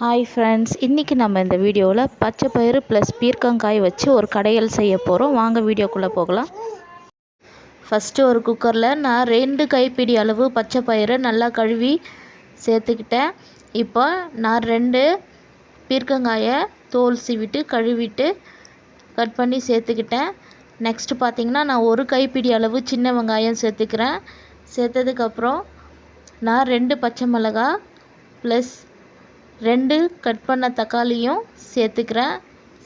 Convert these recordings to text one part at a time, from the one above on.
Hi friends, இன்றைக்கி நம்ம இந்த வீடியோவில் பச்சை பயிறு ப்ளஸ் பீர்க்கங்காய் வச்சு ஒரு கடையல் செய்ய போகிறோம். வாங்க வீடியோக்குள்ளே போகலாம். ஃபஸ்ட்டு ஒரு குக்கரில் நான் 2 கைப்பிடி அளவு பச்சை பயிரை நல்லா கழுவி சேர்த்துக்கிட்டேன். இப்போ நான் 2 பீர்க்கங்காயை தோல் சீவிட்டு கழுவிட்டு கட் பண்ணி சேர்த்துக்கிட்டேன். நெக்ஸ்ட்டு பார்த்திங்கன்னா நான் 1 கைப்பிடி அளவு சின்ன வெங்காயம் சேர்த்துக்கிறேன். சேர்த்ததுக்கப்புறம் நான் 2 பச்சை மிளகா ப்ளஸ் 2 கட் பண்ண தக்காளியும் சேர்த்துக்கிறேன்.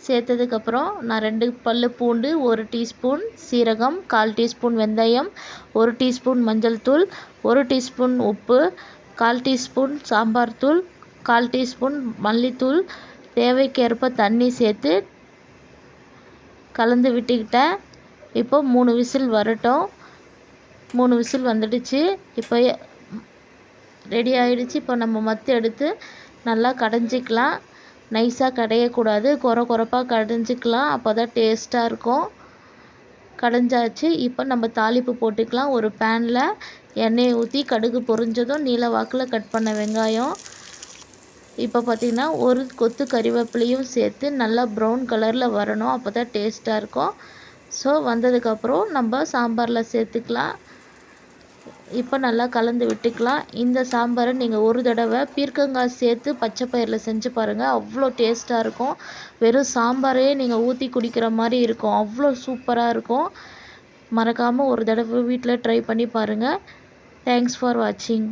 சேர்த்ததுக்கப்புறம் நான் 2 பல் பூண்டு, 1 டீஸ்பூன் சீரகம், 1/4 டீஸ்பூன் வெந்தயம், 1 டீஸ்பூன் மஞ்சள் தூள், 1 டீஸ்பூன் உப்பு, 1/4 டீஸ்பூன் சாம்பார் தூள், 1/4 டீஸ்பூன் மல்லித்தூள், தேவைக்கேற்ப தண்ணி சேர்த்து கலந்து விட்டுக்கிட்டேன். இப்போ 3 விசில் வரட்டும். 3 விசில் வந்துடுச்சு. இப்போ ரெடி ஆகிடுச்சு. இப்போ நம்ம மத்து எடுத்து நல்லா கடைஞ்சிக்கலாம். நைஸாக கடையக்கூடாது, கொரப்பாக கடைஞ்சிக்கலாம். அப்போ தான் டேஸ்ட்டாக இருக்கும். கடைஞ்சாச்சு. இப்போ நம்ம தாளிப்பு போட்டுக்கலாம். ஒரு பேனில் எண்ணெயை ஊற்றி கடுகு பொரிஞ்சதும் நீல வாக்கில் கட் பண்ண வெங்காயம், இப்போ பார்த்திங்கன்னா 1 கொத்து கறிவேப்பிலையும் சேர்த்து நல்லா ப்ரௌன் கலரில் வரணும். அப்போ தான் டேஸ்ட்டாக இருக்கும். ஸோ வந்ததுக்கப்புறம் நம்ம சாம்பாரில் சேர்த்துக்கலாம். இப்போ நல்லா கலந்து விட்டுக்கலாம். இந்த சாம்பாரை நீங்கள் ஒரு தடவை பீர்க்கங்காய் சேர்த்து பச்சை பயிரில் செஞ்சு பாருங்கள். அவ்வளோ டேஸ்ட்டாக இருக்கும். வெறும் சாம்பாரே நீங்கள் ஊற்றி குடிக்கிற மாதிரி இருக்கும். அவ்வளோ சூப்பராக இருக்கும். மறக்காமல் ஒரு தடவை வீட்டில் ட்ரை பண்ணி பாருங்கள். தேங்க்ஸ் ஃபார் வாட்சிங்.